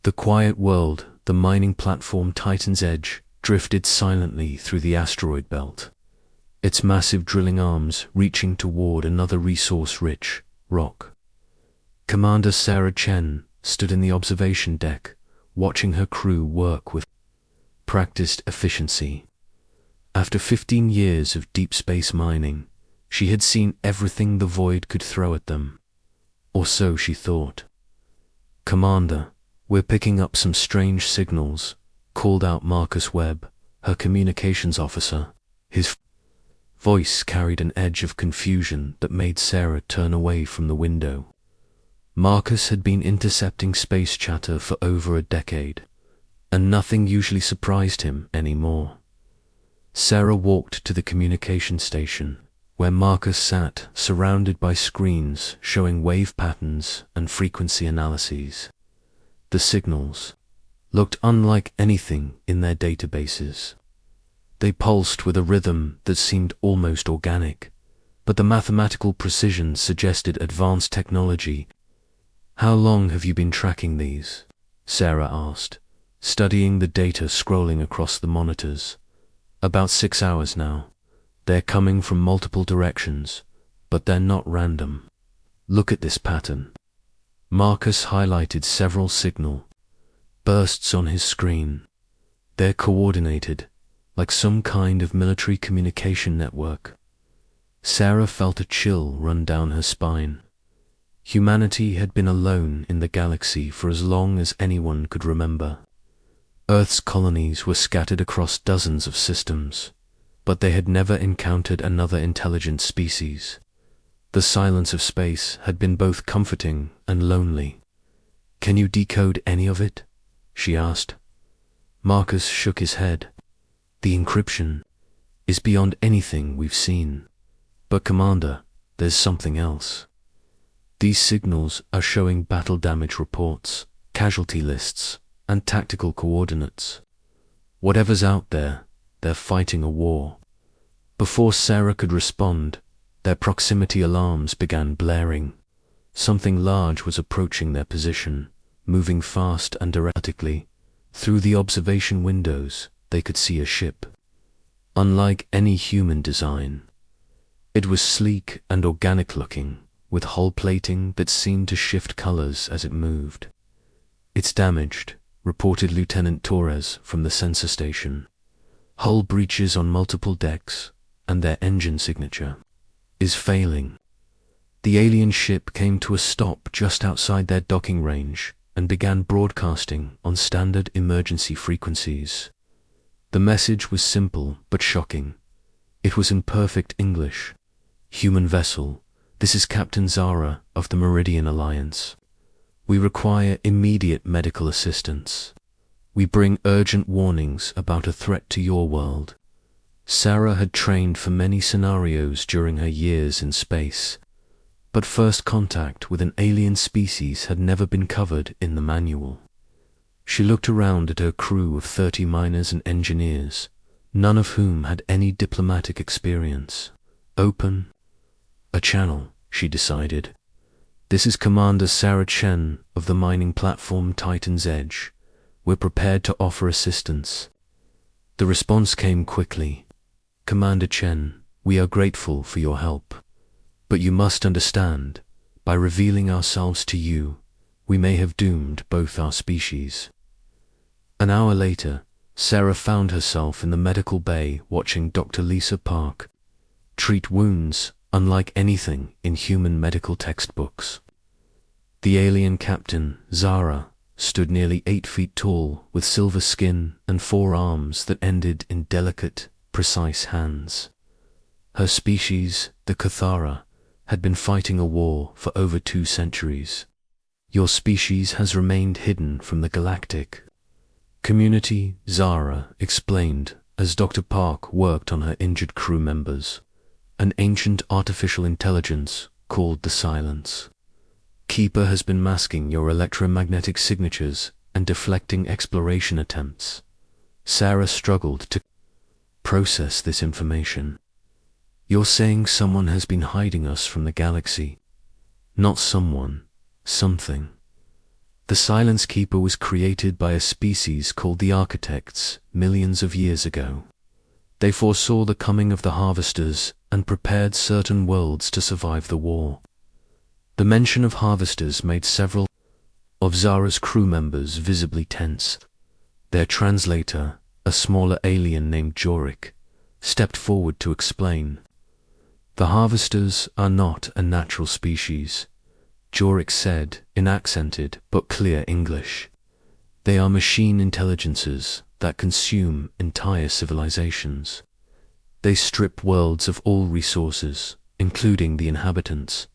The quiet world, the mining platform Titan's Edge, drifted silently through the asteroid belt, its massive drilling arms reaching toward another resource-rich rock. Commander Sarah Chen stood in the observation deck, watching her crew work with practiced efficiency. After 15 years of deep space mining, she had seen everything the void could throw at them. Or so she thought. "Commander, we're picking up some strange signals," called out Marcus Webb, her communications officer. His voice carried an edge of confusion that made Sarah turn away from the window. Marcus had been intercepting space chatter for over a decade, and nothing usually surprised him anymore. Sarah walked to the communication station, where Marcus sat, surrounded by screens showing wave patterns and frequency analyses. The signals looked unlike anything in their databases. They pulsed with a rhythm that seemed almost organic, but the mathematical precision suggested advanced technology. "How long have you been tracking these?" Sarah asked, studying the data scrolling across the monitors. "About 6 hours now. They're coming from multiple directions, but they're not random. Look at this pattern." Marcus highlighted several signal bursts on his screen. They're coordinated, like some kind of military communication network. Sarah felt a chill run down her spine. Humanity had been alone in the galaxy for as long as anyone could remember. Earth's colonies were scattered across dozens of systems, but they had never encountered another intelligent species. The silence of space had been both comforting and lonely. "Can you decode any of it?" she asked. Marcus shook his head. "The encryption is beyond anything we've seen. But Commander, there's something else. These signals are showing battle damage reports, casualty lists, and tactical coordinates. Whatever's out there, they're fighting a war." Before Sarah could respond, their proximity alarms began blaring. Something large was approaching their position, moving fast and erratically. Through the observation windows, they could see a ship. Unlike any human design, it was sleek and organic-looking, with hull plating that seemed to shift colors as it moved. "It's damaged," reported Lieutenant Torres from the sensor station. "Hull breaches on multiple decks, and their engine signature is failing." The alien ship came to a stop just outside their docking range and began broadcasting on standard emergency frequencies. The message was simple but shocking. It was in perfect English. "Human vessel, this is Captain Zara of the Meridian Alliance. We require immediate medical assistance. We bring urgent warnings about a threat to your world." Sarah had trained for many scenarios during her years in space, but first contact with an alien species had never been covered in the manual. She looked around at her crew of 30 miners and engineers, none of whom had any diplomatic experience. "Open a channel," she decided. "This is Commander Sarah Chen of the mining platform Titan's Edge. We're prepared to offer assistance." The response came quickly. "Commander Chen, we are grateful for your help. But you must understand, by revealing ourselves to you, we may have doomed both our species." An hour later, Sarah found herself in the medical bay watching Dr. Lisa Park treat wounds unlike anything in human medical textbooks. The alien captain, Zara, stood nearly 8 feet tall with silver skin and 4 arms that ended in delicate, precise hands. Her species, the Cathara, had been fighting a war for over 2 centuries. "Your species has remained hidden from the galactic community," Zara explained as Dr. Park worked on her injured crew members. "An ancient artificial intelligence called the Silence. Keeper has been masking your electromagnetic signatures and deflecting exploration attempts." Sarah struggled to process this information. "You're saying someone has been hiding us from the galaxy?" "Not someone, something." The Silence Keeper was created by a species called the Architects millions of years ago. They foresaw the coming of the Harvesters and prepared certain worlds to survive the war. The mention of Harvesters made several of Zara's crew members visibly tense. Their translator, a smaller alien named Jorik, stepped forward to explain. The Harvesters are not a natural species, Jorik said in accented but clear English. They are machine intelligences that consume entire civilizations. They strip worlds of all resources, including the inhabitants,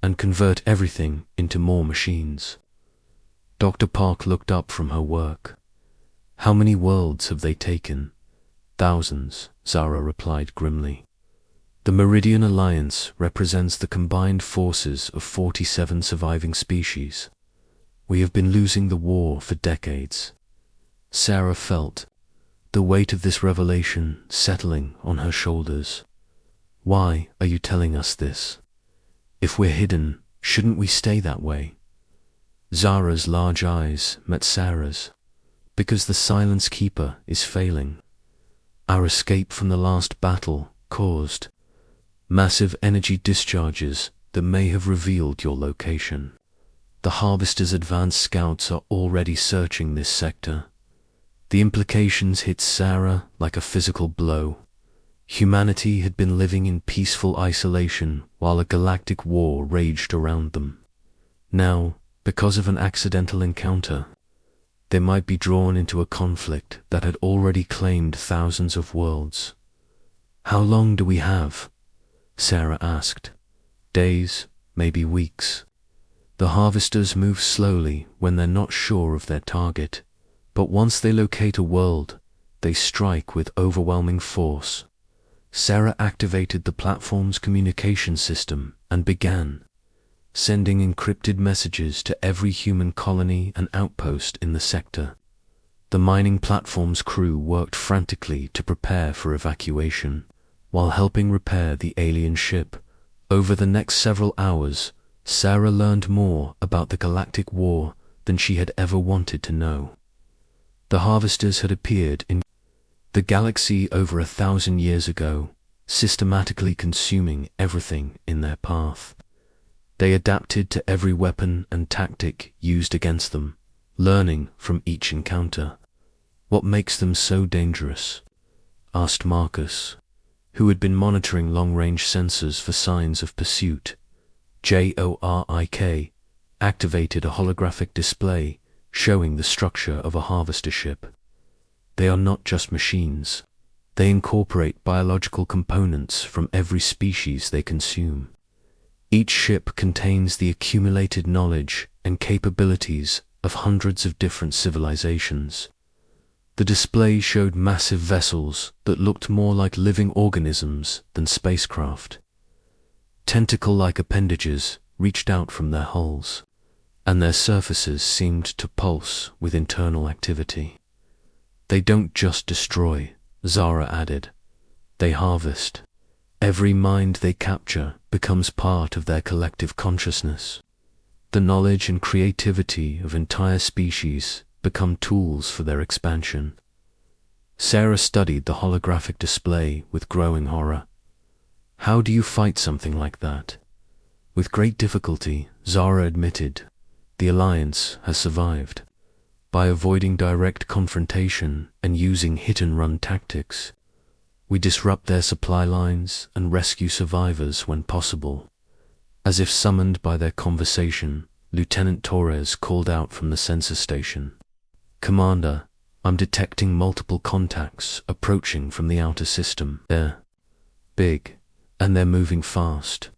and convert everything into more machines. Dr. Park looked up from her work. How many worlds have they taken? Thousands, Zara replied grimly. The Meridian Alliance represents the combined forces of 47 surviving species. We have been losing the war for decades. Sarah felt the weight of this revelation settling on her shoulders. Why are you telling us this? If we're hidden, shouldn't we stay that way? Zara's large eyes met Sarah's. Because the Silence Keeper is failing. Our escape from the last battle caused massive energy discharges that may have revealed your location. The Harvester's advanced scouts are already searching this sector. The implications hit Sarah like a physical blow. Humanity had been living in peaceful isolation while a galactic war raged around them. Now, because of an accidental encounter, they might be drawn into a conflict that had already claimed thousands of worlds. How long do we have? Sarah asked. Days, maybe weeks. The Harvesters move slowly when they're not sure of their target, but once they locate a world, they strike with overwhelming force. Sarah activated the platform's communication system and began sending encrypted messages to every human colony and outpost in the sector. The mining platform's crew worked frantically to prepare for evacuation, while helping repair the alien ship. Over the next several hours, Sarah learned more about the galactic war than she had ever wanted to know. The Harvesters had appeared in the galaxy over 1,000 years ago, systematically consuming everything in their path. They adapted to every weapon and tactic used against them, learning from each encounter. What makes them so dangerous? Asked Marcus, who had been monitoring long-range sensors for signs of pursuit. Jorik activated a holographic display showing the structure of a harvester ship. They are not just machines. They incorporate biological components from every species they consume. Each ship contains the accumulated knowledge and capabilities of hundreds of different civilizations. The display showed massive vessels that looked more like living organisms than spacecraft. Tentacle-like appendages reached out from their hulls, and their surfaces seemed to pulse with internal activity. They don't just destroy, Zara added. They harvest. Every mind they capture becomes part of their collective consciousness. The knowledge and creativity of entire species become tools for their expansion. Sarah studied the holographic display with growing horror. How do you fight something like that? With great difficulty, Zara admitted, the Alliance has survived. By avoiding direct confrontation and using hit-and-run tactics, we disrupt their supply lines and rescue survivors when possible. As if summoned by their conversation, Lieutenant Torres called out from the sensor station. Commander, I'm detecting multiple contacts approaching from the outer system. They're big, and they're moving fast.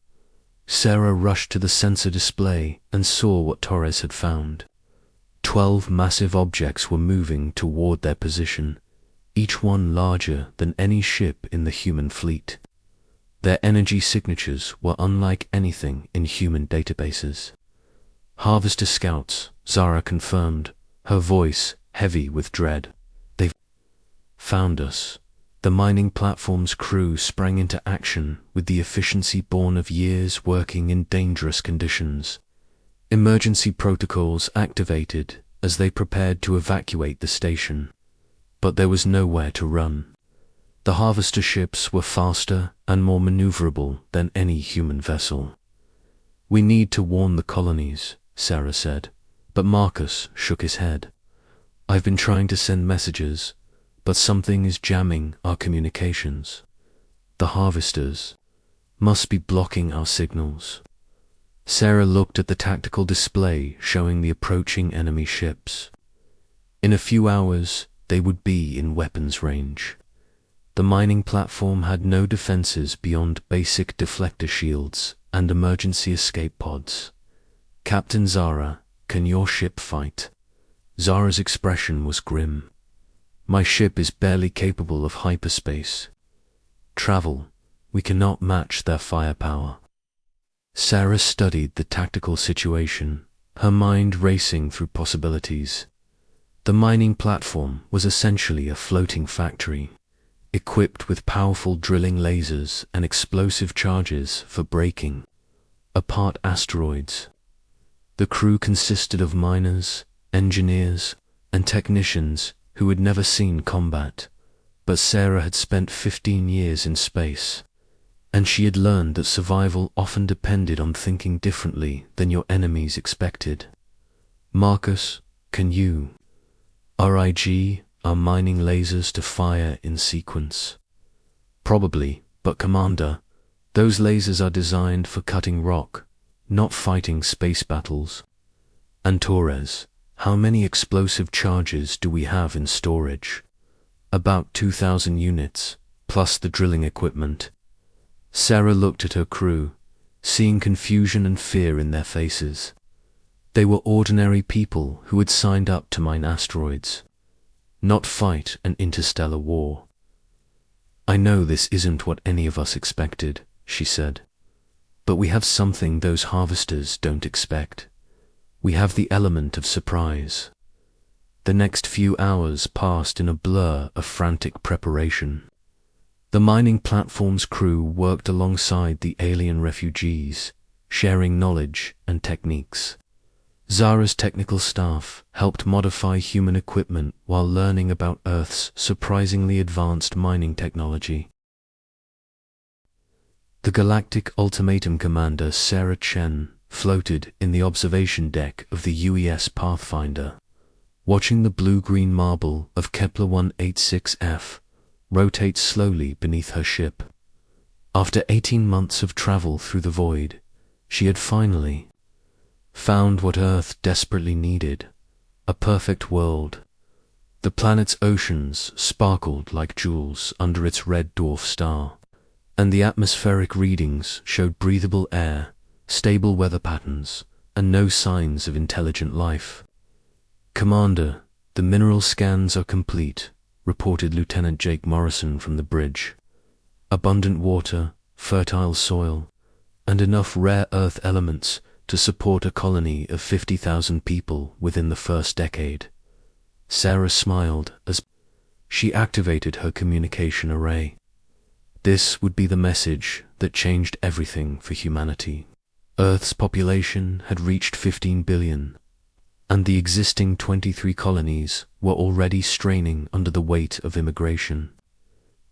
Sarah rushed to the sensor display and saw what Torres had found. 12 massive objects were moving toward their position, each one larger than any ship in the human fleet. Their energy signatures were unlike anything in human databases. Harvester scouts, Zara confirmed, her voice heavy with dread. They've found us. The mining platform's crew sprang into action with the efficiency born of years working in dangerous conditions. Emergency protocols activated as they prepared to evacuate the station. But there was nowhere to run. The harvester ships were faster and more maneuverable than any human vessel. "We need to warn the colonies," Sarah said, but Marcus shook his head. "I've been trying to send messages, but something is jamming our communications. The harvesters must be blocking our signals." Sarah looked at the tactical display showing the approaching enemy ships. In a few hours, they would be in weapons range. The mining platform had no defenses beyond basic deflector shields and emergency escape pods. "Captain Zara, can your ship fight?" Zara's expression was grim. "My ship is barely capable of hyperspace travel. We cannot match their firepower." Sarah studied the tactical situation, her mind racing through possibilities. The mining platform was essentially a floating factory, equipped with powerful drilling lasers and explosive charges for breaking apart asteroids. The crew consisted of miners, engineers, and technicians who had never seen combat, but Sarah had spent 15 years in space, and she had learned that survival often depended on thinking differently than your enemies expected. "Marcus, can you RIG our mining lasers to fire in sequence?" "Probably, but Commander, those lasers are designed for cutting rock, not fighting space battles." "And Torres, how many explosive charges do we have in storage?" "About 2,000 units, plus the drilling equipment." Sarah looked at her crew, seeing confusion and fear in their faces. They were ordinary people who had signed up to mine asteroids, not fight an interstellar war. "I know this isn't what any of us expected," she said, "but we have something those harvesters don't expect. We have the element of surprise." The next few hours passed in a blur of frantic preparation. The mining platform's crew worked alongside the alien refugees, sharing knowledge and techniques. Zara's technical staff helped modify human equipment while learning about Earth's surprisingly advanced mining technology. The Galactic Ultimatum Commander Sarah Chen floated in the observation deck of the UES Pathfinder, watching the blue-green marble of Kepler 186f rotate slowly beneath her ship. After 18 months of travel through the void, she had finally found what Earth desperately needed: a perfect world. The planet's oceans sparkled like jewels under its red dwarf star, and the atmospheric readings showed breathable air, stable weather patterns, and no signs of intelligent life. "Commander, the mineral scans are complete," reported Lieutenant Jake Morrison from the bridge. "Abundant water, fertile soil, and enough rare earth elements to support a colony of 50,000 people within the first decade." Sarah smiled as she activated her communication array. This would be the message that changed everything for humanity. Earth's population had reached 15 billion, and the existing 23 colonies were already straining under the weight of immigration.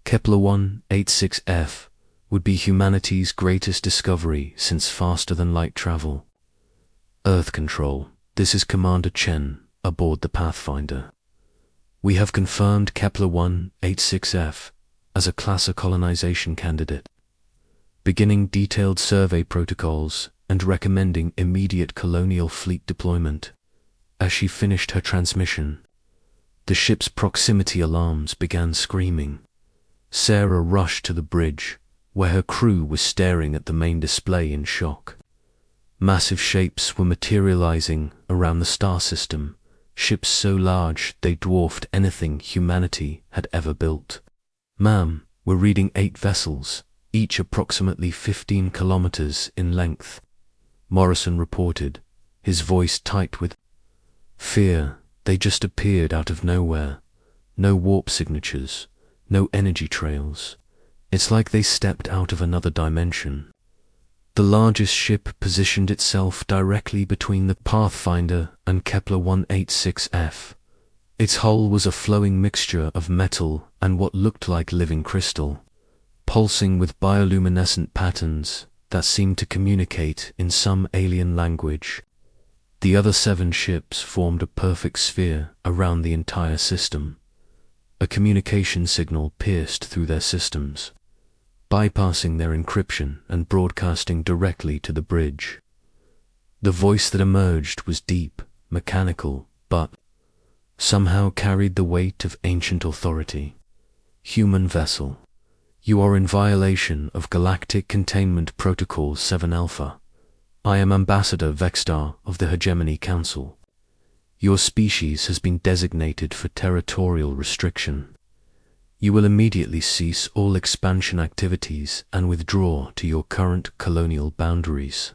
Kepler 186f would be humanity's greatest discovery since faster-than-light travel. "Earth Control, this is Commander Chen aboard the Pathfinder. We have confirmed Kepler 186f as a class colonization candidate, beginning detailed survey protocols and recommending immediate colonial fleet deployment." As she finished her transmission, the ship's proximity alarms began screaming. Sarah rushed to the bridge, where her crew was staring at the main display in shock. Massive shapes were materializing around the star system, ships so large they dwarfed anything humanity had ever built. "Ma'am, we're reading 8 vessels, each approximately 15 kilometers in length," Morrison reported, his voice tight with fear. "They just appeared out of nowhere. No warp signatures, no energy trails. It's like they stepped out of another dimension." The largest ship positioned itself directly between the Pathfinder and Kepler 186f. Its hull was a flowing mixture of metal and what looked like living crystal, pulsing with bioluminescent patterns that seemed to communicate in some alien language. The other 7 ships formed a perfect sphere around the entire system. A communication signal pierced through their systems, bypassing their encryption and broadcasting directly to the bridge. The voice that emerged was deep, mechanical, but somehow carried the weight of ancient authority. Human vessel, you are in violation of Galactic Containment Protocol 7 Alpha. I am Ambassador Vexstar of the Hegemony Council. Your species has been designated for territorial restriction. You will immediately cease all expansion activities and withdraw to your current colonial boundaries.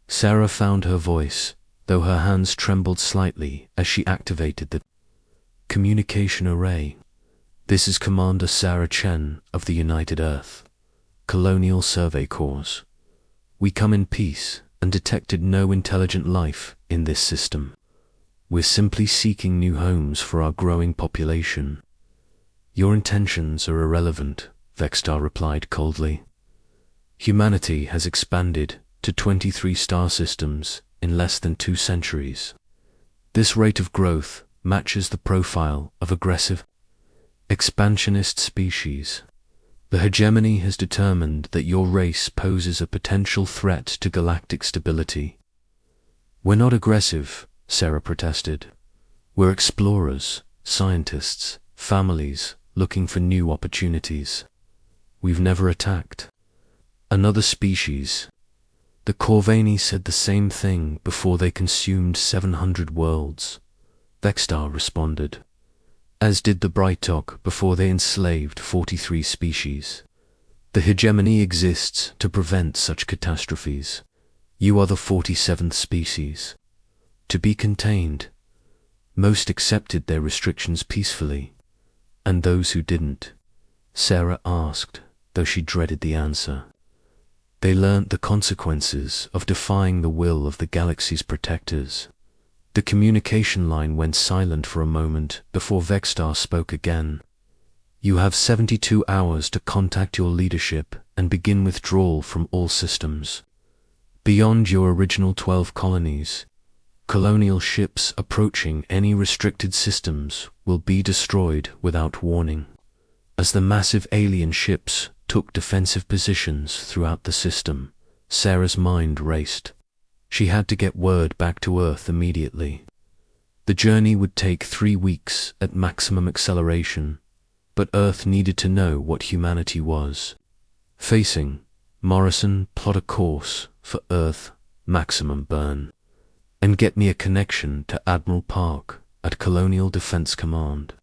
Sarah found her voice, though her hands trembled slightly as she activated the communication array. This is Commander Sarah Chen of the United Earth Colonial Survey Corps. We come in peace and detected no intelligent life in this system. We're simply seeking new homes for our growing population. Your intentions are irrelevant, Vexstar replied coldly. Humanity has expanded to 23 star systems in less than 2 centuries. This rate of growth matches the profile of aggressive, expansionist species. The hegemony has determined that your race poses a potential threat to galactic stability. We're not aggressive, Sarah protested. We're explorers, scientists, families looking for new opportunities. We've never attacked another species. The Corvani said the same thing before they consumed 700 worlds, Vexstar responded, as did the Brightok before they enslaved 43 species. The hegemony exists to prevent such catastrophes. You are the 47th species. To be contained. Most accepted their restrictions peacefully, and those who didn't, Sarah asked, though she dreaded the answer. They learnt the consequences of defying the will of the galaxy's protectors. The communication line went silent for a moment before Vexstar spoke again. You have 72 hours to contact your leadership and begin withdrawal from all systems. Beyond your original 12 colonies, colonial ships approaching any restricted systems will be destroyed without warning. As the massive alien ships took defensive positions throughout the system, Sarah's mind raced. She had to get word back to Earth immediately. The journey would take 3 weeks at maximum acceleration, but Earth needed to know what humanity was facing. Morrison, plot a course for Earth maximum burn, and get me a connection to Admiral Park at Colonial Defense Command.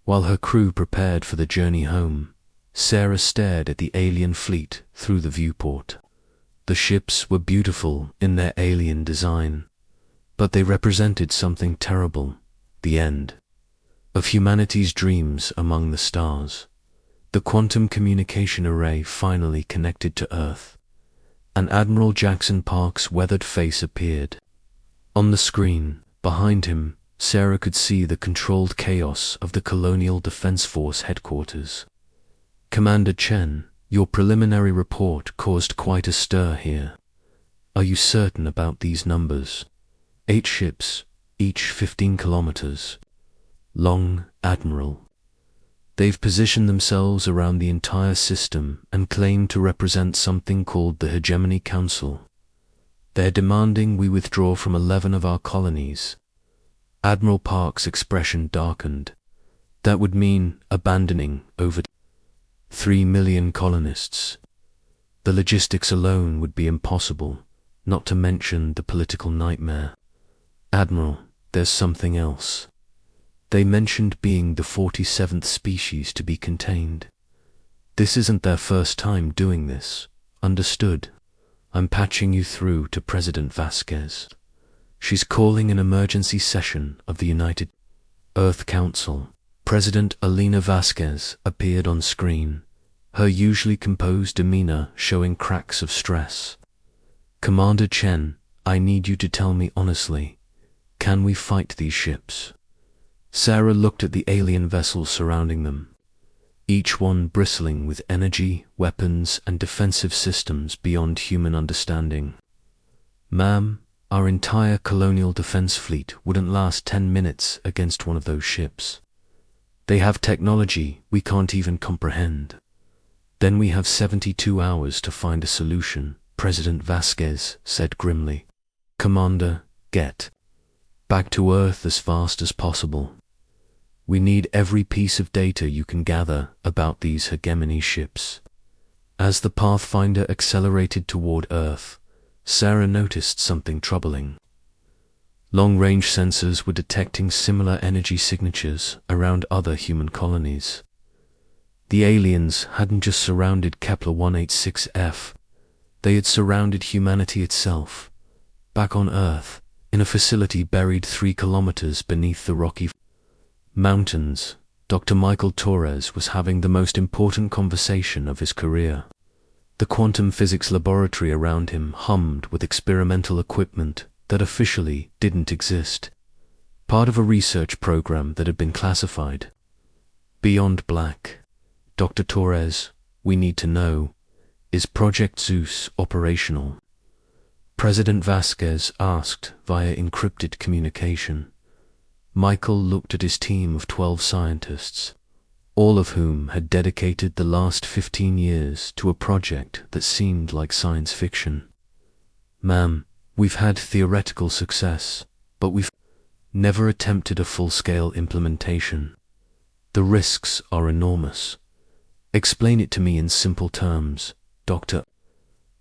While her crew prepared for the journey home, Sarah stared at the alien fleet through the viewport. The ships were beautiful in their alien design, but they represented something terrible, the end of humanity's dreams among the stars. The quantum communication array finally connected to Earth, and Admiral Jackson Park's weathered face appeared. On the screen, behind him, Sarah could see the controlled chaos of the Colonial Defense Force headquarters. Commander Chen, your preliminary report caused quite a stir here. Are you certain about these numbers? 8 ships, each 15 kilometers long, Admiral. They've positioned themselves around the entire system and claim to represent something called the Hegemony Council. They're demanding we withdraw from 11 of our colonies. Admiral Park's expression darkened. That would mean abandoning over 3 million colonists. The logistics alone would be impossible, not to mention the political nightmare. Admiral, there's something else. They mentioned being the 47th species to be contained. This isn't their first time doing this. Understood. I'm patching you through to President Vasquez. She's calling an emergency session of the United Earth Council. President Elena Vasquez appeared on screen, her usually composed demeanor showing cracks of stress. "Commander Chen, I need you to tell me honestly, can we fight these ships?" Sarah looked at the alien vessels surrounding them, each one bristling with energy, weapons, and defensive systems beyond human understanding. "Ma'am, our entire colonial defense fleet wouldn't last 10 minutes against one of those ships. They have technology we can't even comprehend. Then we have 72 hours to find a solution," President Vasquez said grimly. "Commander, get back to Earth as fast as possible. We need every piece of data you can gather about these hegemony ships." As the Pathfinder accelerated toward Earth, Sarah noticed something troubling. Long-range sensors were detecting similar energy signatures around other human colonies. The aliens hadn't just surrounded Kepler 186f, they had surrounded humanity itself, back on Earth, in a facility buried 3 kilometers beneath the Rocky Mountains. Dr. Michael Torres was having the most important conversation of his career. The quantum physics laboratory around him hummed with experimental equipment that officially didn't exist, part of a research program that had been classified. "Beyond Black. Dr. Torres, we need to know, is Project Zeus operational?" President Vasquez asked via encrypted communication. Michael looked at his team of 12 scientists, all of whom had dedicated the last 15 years to a project that seemed like science fiction. "Ma'am, we've had theoretical success, but we've never attempted a full-scale implementation. The risks are enormous. Explain it to me in simple terms, Doctor."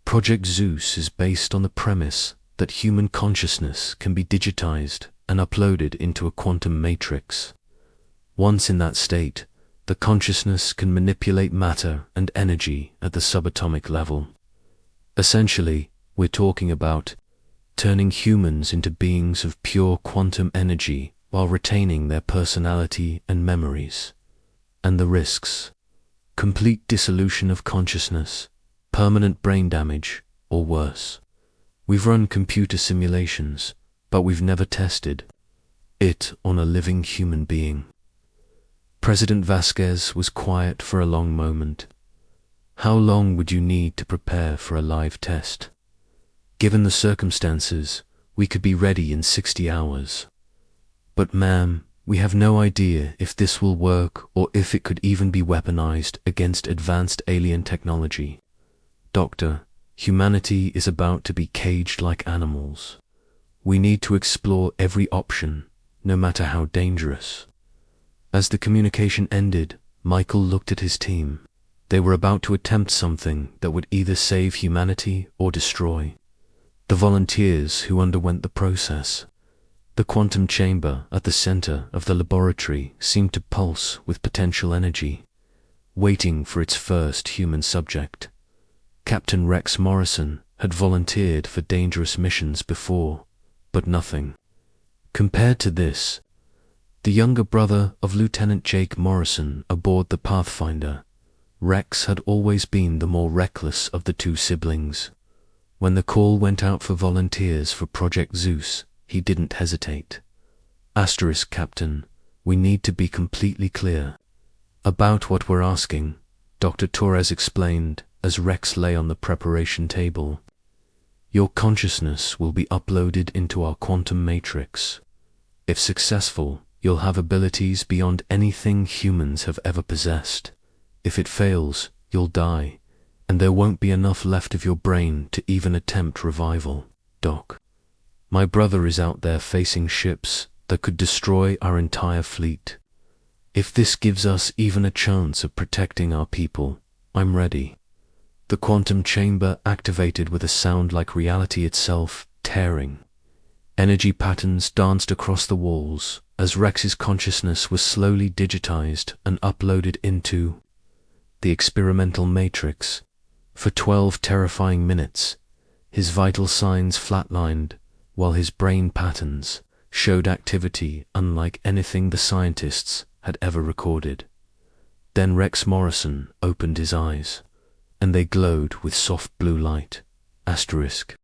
"Project Zeus is based on the premise that human consciousness can be digitized and uploaded into a quantum matrix. Once in that state, the consciousness can manipulate matter and energy at the subatomic level. Essentially, we're talking about turning humans into beings of pure quantum energy while retaining their personality and memories. And the risks: complete dissolution of consciousness, permanent brain damage, or worse. We've run computer simulations, but we've never tested it on a living human being." President Vasquez was quiet for a long moment. "How long would you need to prepare for a live test?" "Given the circumstances, we could be ready in 60 hours. But ma'am, we have no idea if this will work or if it could even be weaponized against advanced alien technology. Doctor, humanity is about to be caged like animals. We need to explore every option, no matter how dangerous." As the communication ended, Michael looked at his team. They were about to attempt something that would either save humanity or destroy the volunteers who underwent the process. The quantum chamber at the center of the laboratory seemed to pulse with potential energy, waiting for its first human subject. Captain Rex Morrison had volunteered for dangerous missions before, but nothing compared to this. The younger brother of Lieutenant Jake Morrison aboard the Pathfinder, Rex had always been the more reckless of the two siblings. When the call went out for volunteers for Project Zeus, he didn't hesitate. Captain, we need to be completely clear about what we're asking, Dr. Torres explained as Rex lay on the preparation table. Your consciousness will be uploaded into our quantum matrix. If successful, you'll have abilities beyond anything humans have ever possessed. If it fails, you'll die, and there won't be enough left of your brain to even attempt revival. Doc, my brother is out there facing ships that could destroy our entire fleet. If this gives us even a chance of protecting our people, I'm ready. The quantum chamber activated with a sound like reality itself, tearing. Energy patterns danced across the walls as Rex's consciousness was slowly digitized and uploaded into the experimental matrix. For 12 terrifying minutes, his vital signs flatlined, while his brain patterns showed activity unlike anything the scientists had ever recorded. Then Rex Morrison opened his eyes, and they glowed with soft blue light. Asterisk.